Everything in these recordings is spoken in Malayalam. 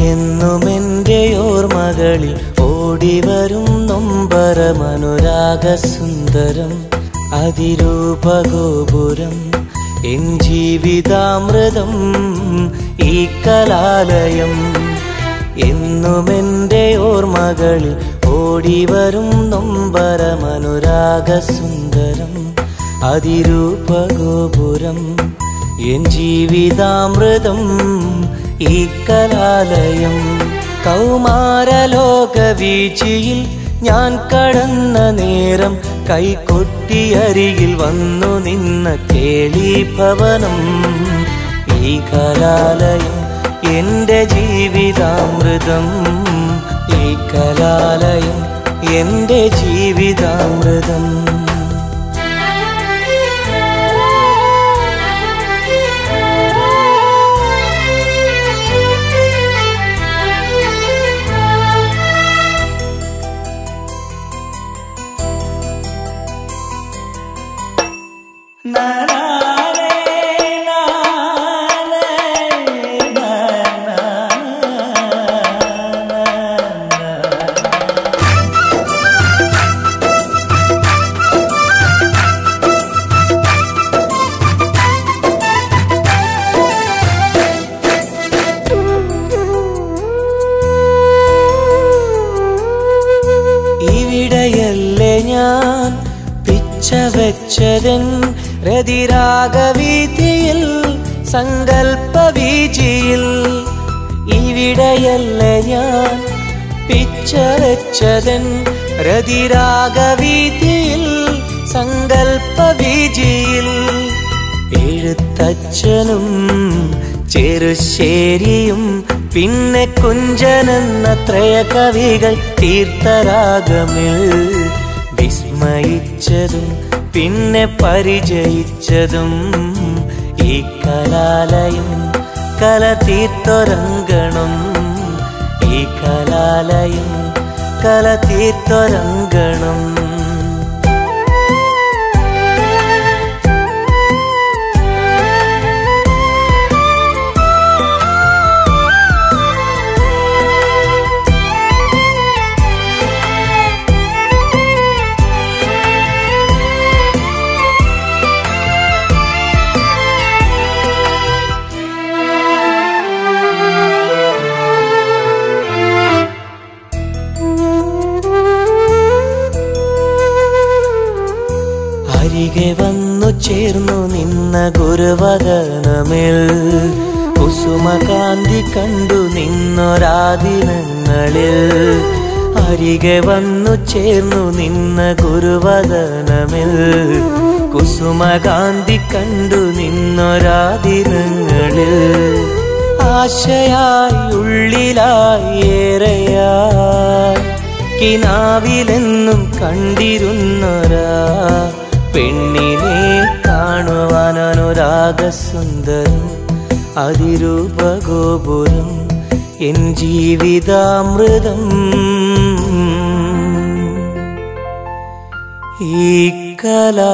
എന്നുമെന്റെ ഓർമ്മകളിൽ ഓടിവരും നൊമ്പരമനുരാഗസുന്ദരം അതിരൂപഗോപുരം എൻ ജീവിതാമൃതം ഈ കലാലയം. എന്നുമെന്റെ ഓർമ്മകളിൽ ഓടിവരും നൊമ്പരമനുരാഗസുന്ദരം അതിരൂപഗോപുരം എൻ ജീവിതാമൃതം ഈ കലാലയം. കൗമാരലോകവീചിയിൽ ഞാൻ കടന്ന നേരം കൈകൊട്ടിയരികിൽ വന്നു നിന്ന കേളീഭവനം ഈ കലാലയം. എന്റെ ജീവിതാമൃതം ഈ കലാലയം, എന്റെ ജീവിതാമൃതം. ഇവിടെയല്ലേ ഞാൻ പിച്ചവെച്ചതൻ രതിരാഗവീതിയിൽ സങ്കൽപ്പവീചിയിൽ. ഇവിടെയല്ലേ ഞാൻ പിച്ചവെച്ചതൻ രതിരാഗവീതിയിൽ സങ്കൽപ്പവീചിയിൽ. എഴുത്തച്ഛനും ചെറുശ്ശേരിയും പിന്നെ കുഞ്ചനെന്ന ത്രയ കവികൾ തീർത്ഥരാഗമിൽ വിസ്മയിച്ചതും പിന്നെ പരിചയിച്ചതും ഈ കലാലയം കലതീർത്തൊരങ്കണം. ഈ കലാലയം കലതീർത്തൊരങ്കണം. അരികെ വന്നു ചേർന്നു നിന്ന ഗുരുവദനമിൽ കുസുമകാന്തി കണ്ടു നിന്നൊരാദിനങ്ങളിൽ. അരികെ വന്നു ചേർന്നു നിന്ന ഗുരുവദനമിൽ കുസുമകാന്തി കണ്ടു നിന്നൊരാദിനങ്ങളിൽ. ആശയായി ഉള്ളിലായി ഏറെയായി കിനാവിലെന്നും കണ്ടിരുന്നൊരാ പെണ്ണിനെ കാണുവാൻ അനുരാഗസുന്ദരം അതിരൂപഗോപുരം എൻ ജീവിതാമൃതം ഈ കലാലയം.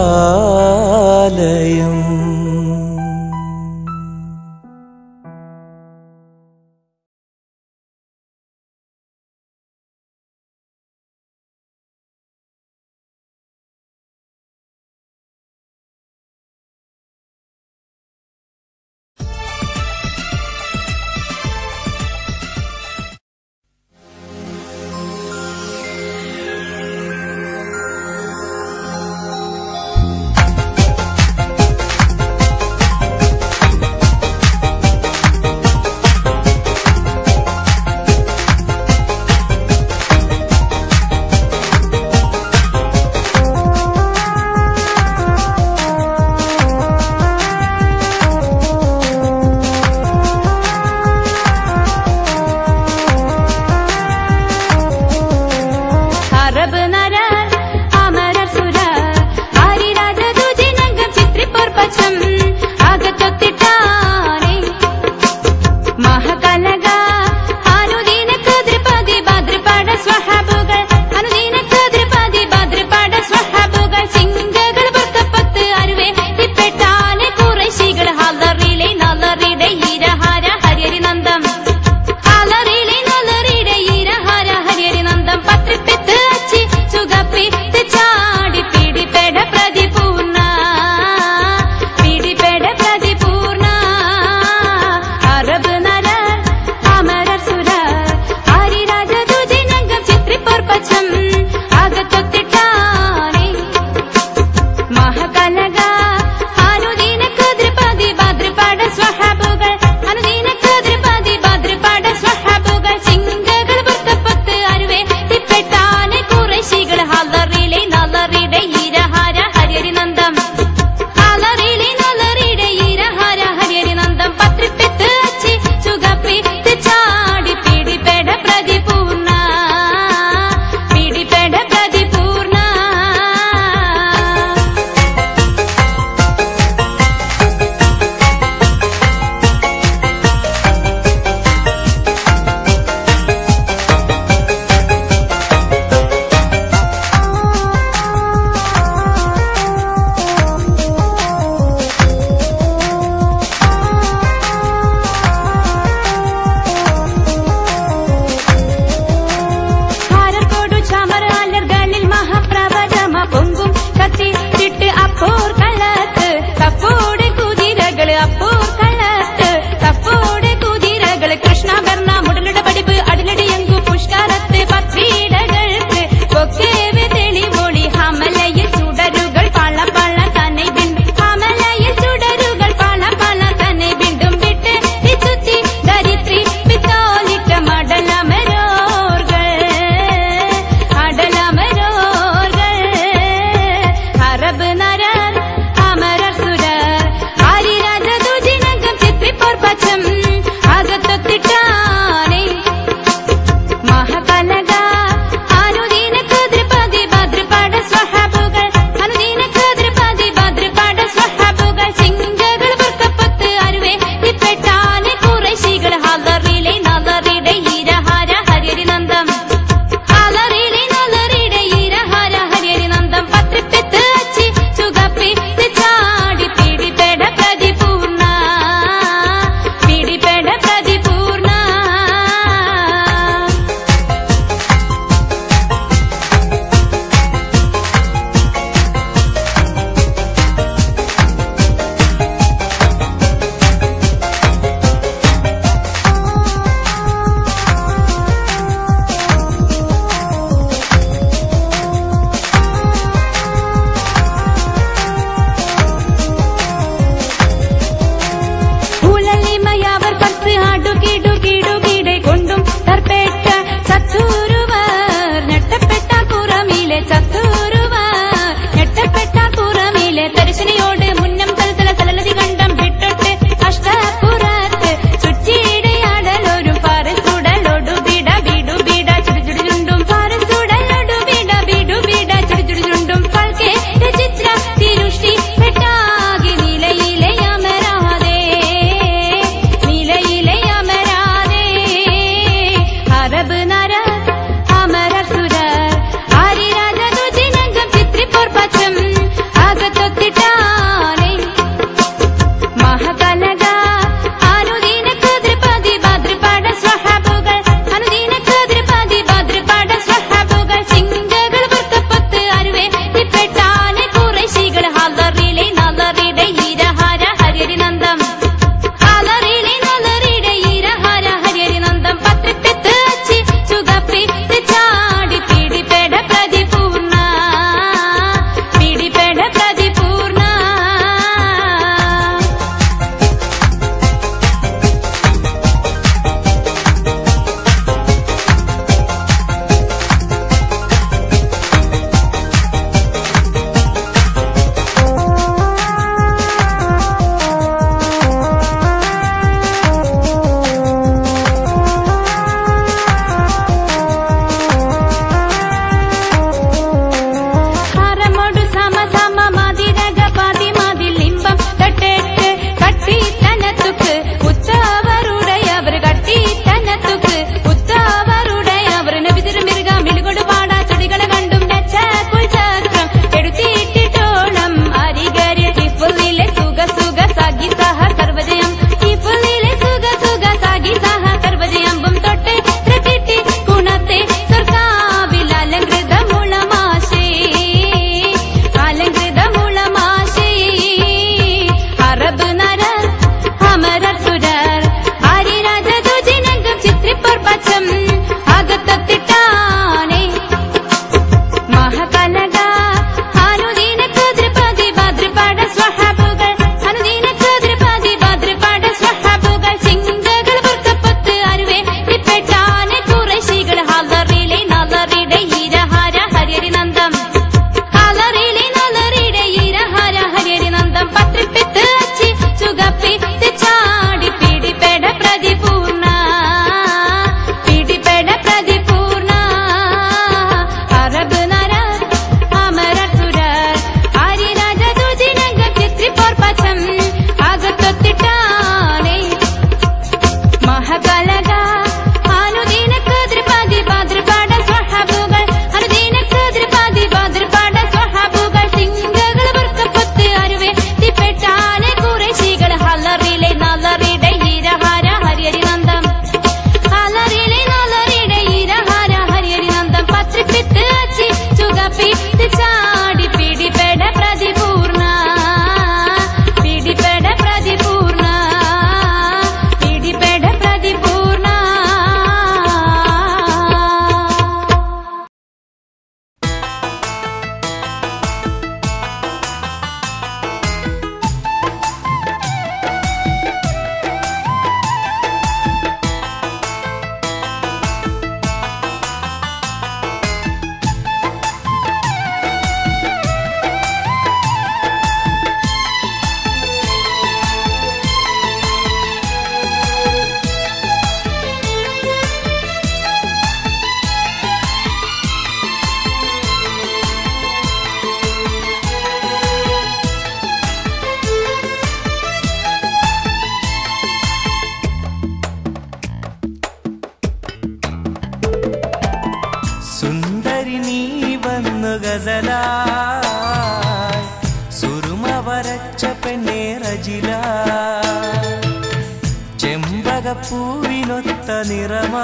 ചെമ്പകപ്പൂവിനൊത്ത നിറമാ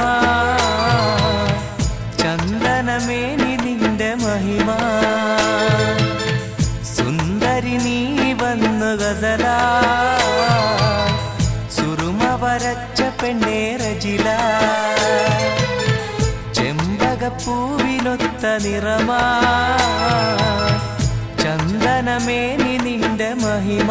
ചന്ദനമേനി നിന്റെ മഹിമ സുന്ദരി നീ വന്നു ഗസലാ സുറുമ വരച്ച പെണ്ണേ റജില ചെമ്പകപ്പൂവിനൊത്ത നിറമാ ചന്ദനമേനി നിന്റെ മഹിമ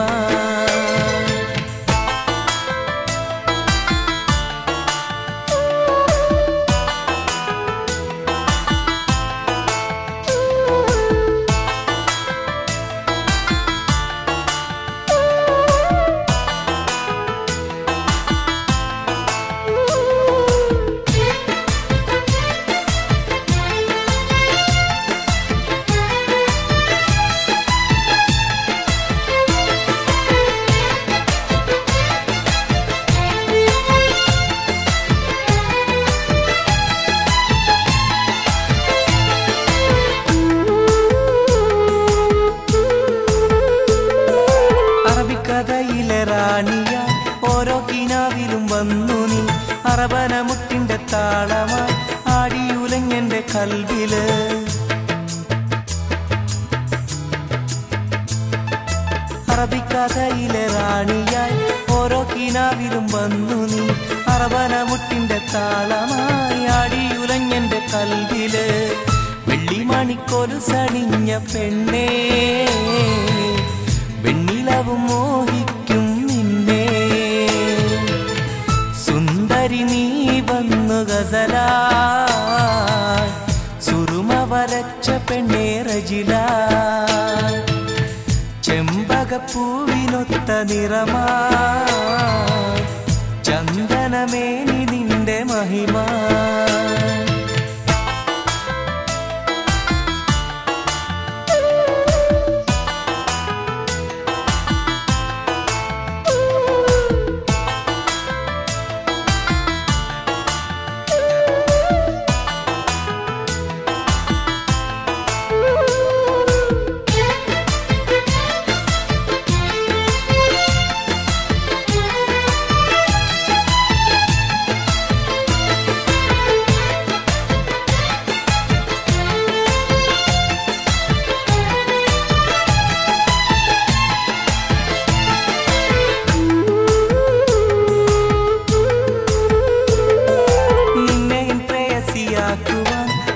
റാണിയ ഓരോ കിനാവിലും വന്നു നീ അറബനമുട്ടിന്റെ താളമായി ആടിയുലഞ്ഞെന്റെ കൽവില് അറബിക്കഥയിലെ റാണിയായി ഓരോ കിനാവിലും വന്നു നീ അറബനമുട്ടിന്റെ താളമായി ആടിയുലഞ്ഞെന്റെ കൽവില് വെള്ളിമണിക്കൊരു സണിഞ്ഞ പെണ്ണേ വെണ്ണിലവും മോഹിക്കും നിന്നെ സുന്ദരി നീ വന്നു ഗസലാ സുറുമ വരച്ച പെണ്ണേ റജില ചെമ്പകപ്പൂവിനൊത്ത നിറമാ ചന്ദനമേനി നിന്റെ മഹിമ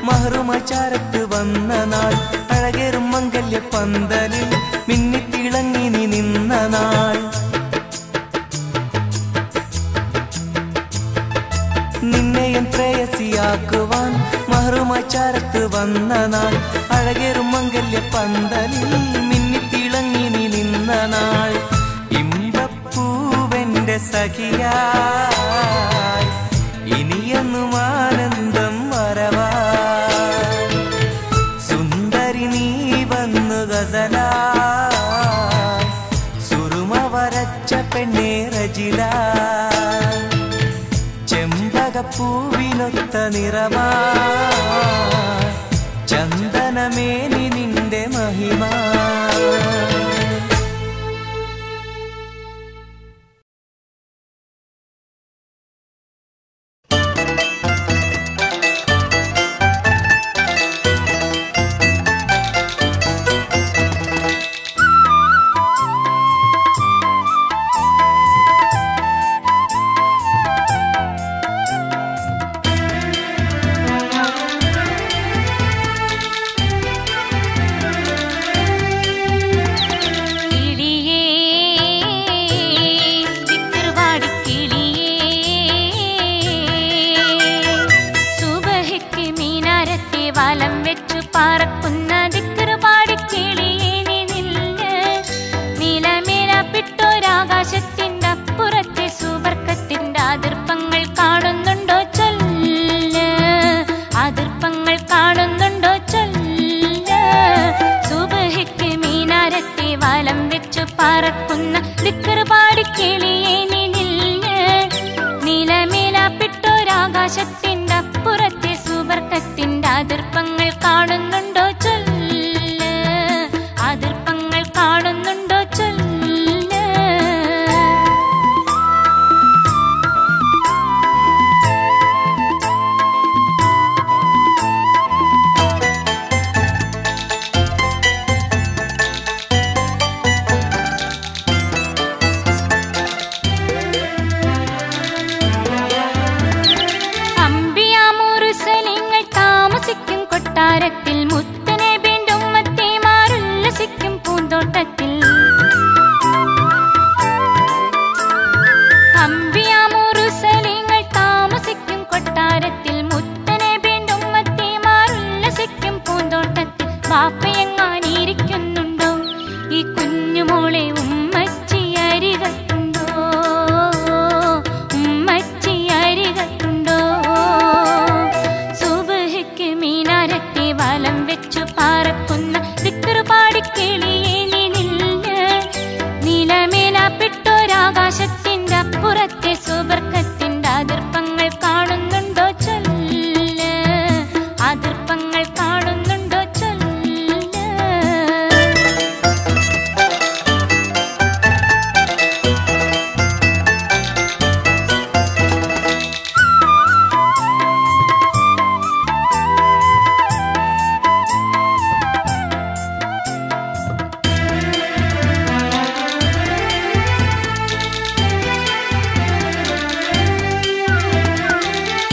മഹറുമചാരത്ത് വന്ന നാൾ അഴകേറും മംഗല്യ പന്തലിൽ മിന്നിത്തിളങ്ങി നീ നിന്ന നാൾ നിന്നെയും പ്രേയസിയാക്കുവാൻ മഹറുമചാരത്ത് വന്ന നാൾ അഴകേറും മംഗല്യ പന്തലിൽ മിന്നിത്തിളങ്ങി നീ നിന്ന നാൾ ഇമ്പപ്പൂവെന്റെ സഖിയായി ഇനിയൊന്നും ആനന്ദം വരവാ ഗസലാ സുറുമ വരച്ച പെണ്ണേ റജില ചെമ്പകപ്പൂവിനൊത്ത നിറമാ ചന്ദനമേനി നിന്റെ മഹിമ അമ്പിയാമുറുസലിങ്ങൾ താമസിക്കും കൊട്ടാരത്തിൽ മുത്തനെ വീണ്ടും മത്തിമാറുല്ലസിക്കും പൂന്തോട്ടത്തിൽ വാപ്പയെങ്ങാനിരിക്കുന്നുണ്ടോ ഈ കുഞ്ഞുമോളെ ഉമ്മച്ചി അരികത്തുണ്ടോ ഉമ്മച്ചി അരികത്തുണ്ടോ സുബ്ഹിക്ക് മീനാരത്തെ വലം വെച്ചു പാറക്കുന്ന ദിക്റ് പാടിക്കിളിയേ നീ നില്ല് നിലമേലാപ്പെട്ടൊരാകാശത്തിന്റെ അപ്പുറത്തെ സുബർക്കത്തിന്റെ അതിർപ്പങ്ങൾ കാണുന്നുണ്ടോ ചൊല്ല് അതിർപ്പങ്ങൾ കാണുന്നുണ്ടോ ചൊല്ല്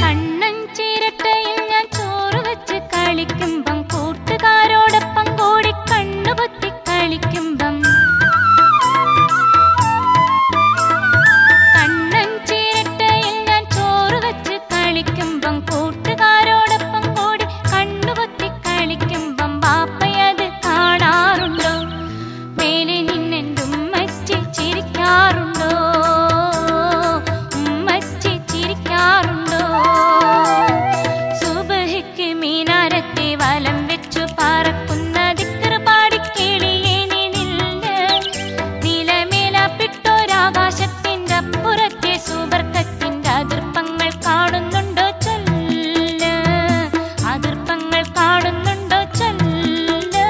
കണ്ണൻ ചിരട്ടയിൽ ഞാൻ ചോറ് വെച്ച് കളിക്കുമ്പം കൂട്ടുകാരോടൊപ്പം കൂടി കണ്ണുപൊത്തി കളിക്കുമ്പം കണ്ണൻ ചിരട്ടയിൽ ഞാൻ ചോറ് വെച്ച് കളിക്കുമ്പം കൂട്ടുകാരോടൊപ്പം കൂടി കണ്ണുപൊത്തി കളിക്കുമ്പം ബാപ്പയത് കാണാറുണ്ടോ മേലെ നിന്നെന്തുമ്മച്ചി ചിരിക്കാറുണ്ടോ ഉമ്മച്ചി ചിരിക്കാറുണ്ടോ സുബ്ഹിക്ക് മീനാരത്തെ വലം വെച്ചു പാറക്കുന്ന ദിക്റ് പാടിക്കിളിയേ നീ നില്ല് നിലമേലാപ്പെട്ടൊരാകാശത്തിന്റെ അപ്പുറത്തെ സുബർക്കത്തിന്റെ അതിർപ്പങ്ങൾ കാണുന്നുണ്ടോ ചൊല്ല് അതിർപ്പങ്ങൾ കാണുന്നുണ്ടോ ചൊല്ല്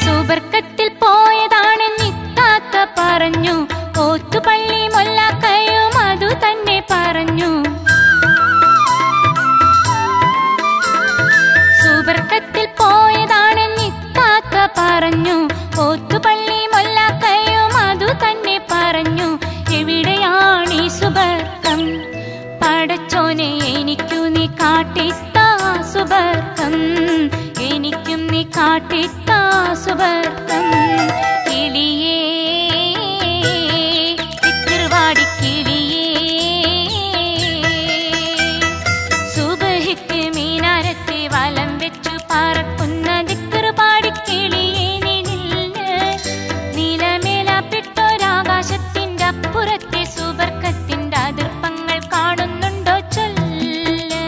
സുബർക്കത്തിൽ പോയതാണെന്നിത്താത്ത പറഞ്ഞു ഓത്തുപള്ളി മൊല്ലാക്കയും അതു തന്നെ പറഞ്ഞു സുബർക്കത്തിൽ പോയതാണെന്നിത്താത്ത പറഞ്ഞു ഓത്തുപള്ളി മൊല്ലാക്കയും അതു തന്നെ പറഞ്ഞു എവിടെയാണീ സുബർക്കം പടച്ചോനെ എനിക്കു നീ കാട്ടിത്താ സുബർക്കം എനിക്കും നീ കാട്ടിത്താ സുബർക്കം കിളിയേ ദിക്റ് പാടിക്കിളിയേ സുബ്ഹിക്ക് മീനാരത്തെ വലം വെച്ചു പറക്കുന്ന ദിക്റ് പാടിക്കിളിയേ നീ നില്ല് നിലമേലാപ്പെട്ടൊരാകാശത്തിന്റെ അപ്പുറത്തെ സുബർക്കത്തിന്റെ അതിർപ്പങ്ങൾ കാണുന്നുണ്ടോ ചൊല്ല്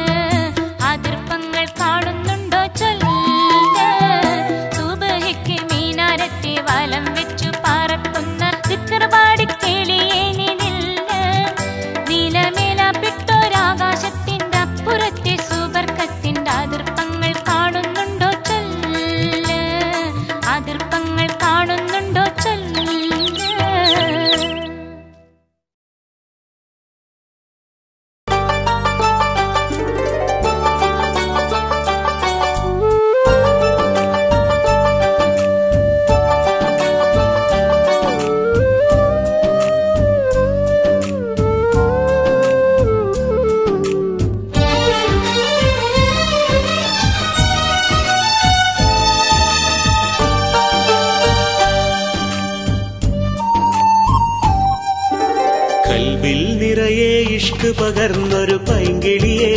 അതിർപ്പങ്ങൾ കാണുന്നുണ്ടോ ചൊല്ല് സുബ്ഹിക്ക് മീനാരത്തെ വലം വെച്ചു പറക്കുന്ന ദിക്റ് പാടിക്കിളിയേ നീ നില്ല് നിലമേലാപ്പെട്ടൊരാകാശത്തിന്റെ അപ്പുറത്തെ സുബർക്കത്തിന്റെ അതിർപ്പങ്ങൾ കാണുന്നുണ്ടോ ചൊല്ല് അതിർപ്പങ്ങൾ കാണുന്നുണ്ടോ ചൊല്ല് കൽബിൽ നിറയെ ഇഷ്ക് പകർന്നൊരു പൈങ്കിളിയേ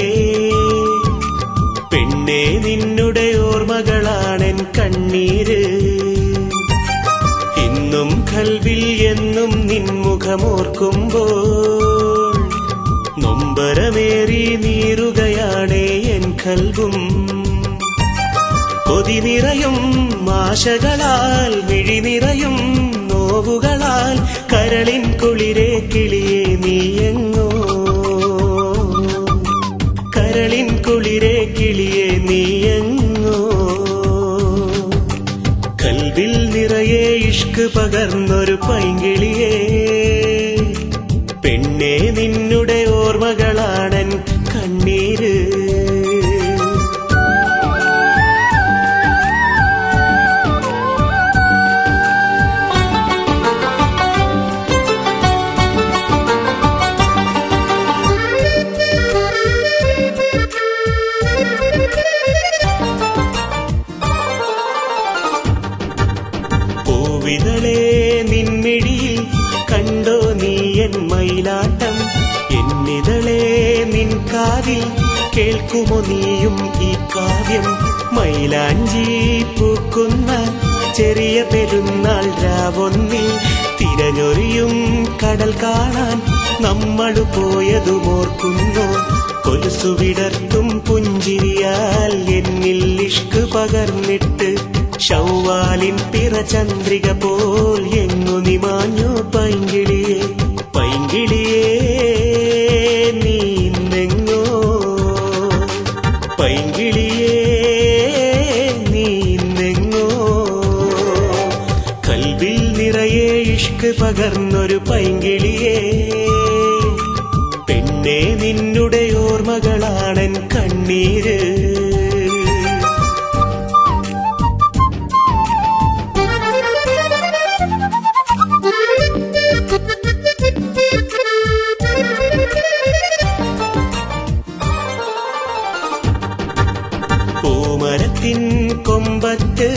പെണ്ണെ നിന്നുടെ ഓർമ്മകളാണെൻ കണ്ണീര് ഇന്നും കൽബിൽ എന്നും നിൻമുഖമോർക്കുമ്പോൾ നൊമ്പരമേറി നീറുകയാണേ എൻ കൽബും കൊതി നിറയും ആശകളാൽ മിഴി നിറയും നോവുകളാൽ കരളിൻ കുളിരേ കിളിയേ നീയെങ്ങോ കരളിൻ കുളിരേ കിളിയേ നീയെങ്ങോ കൽബിൽ നിറയെ ഇഷ്ക് പകർന്നൊരു പൈങ്കിളിയേ പെണ്ണെ നിന്നുടെ ഓർമ്മകളാണെൻ കണ്ണീര് പൂവിതളേ നിൻമിഴിയിൽ കണ്ടോ നീ എൻ മയിലാട്ടം എന്നിതളേ നിൻ കാതിൽ കേൾക്കുമോ നീയും ഈ കാവ്യം മൈലാഞ്ചി പൂക്കുന്ന ചെറിയ പെരുന്നാൾ രാവൊന്നിൽ തിരഞ്ഞൊരിയും കടൽ കാണാൻ നമ്മൾ പോയതുമോർക്കുന്നു കൊലുസു വിടർത്തും പുഞ്ചിരിയാൽ എന്നിൽ ഇഷ്ക് പകർന്നിട്ട് ശൗവാലിൻ പിറചന്ദ്രിക പോൽ എങ്ങു നിമാഞ്ഞു പൈങ്കിളിയേ പൈങ്കിളിയേ നീ ഇന്നെങ്ങോ പൈങ്കിളിയേ നീ ഇന്നെങ്ങോ കൽവിൽ നിറയെ ഇഷ്ക് പകർന്നൊരു പൈങ്കിളിയേ പെണ്ണേ നിന്നുടെ ഓർമ്മകളാണെൻ കണ്ണീര് പൂമരത്തിൻ കൊമ്പത്ത്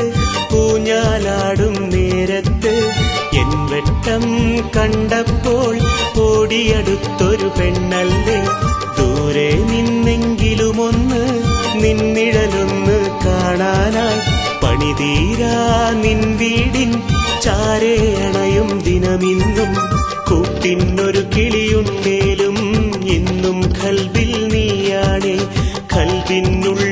ഊഞ്ഞാലാടും നേരത്ത് എൻ വെട്ടം കണ്ടപ്പോൾ ഓടിയടുത്തൊരു പെണ്ണല്ലേ ദൂരെ നിന്നെങ്കിലുമൊന്ന് നിന്നിഴലൊന്ന് കാണാനായി പണിതീരാ നിൻ വീടിൻ ചാരേ അണയും ദിനമിന്നും കൂട്ടിനൊരു കിളിയുണ്ടേലും ഇന്നും കൽവിൽ നീയാണേ കൽവിനുള്ള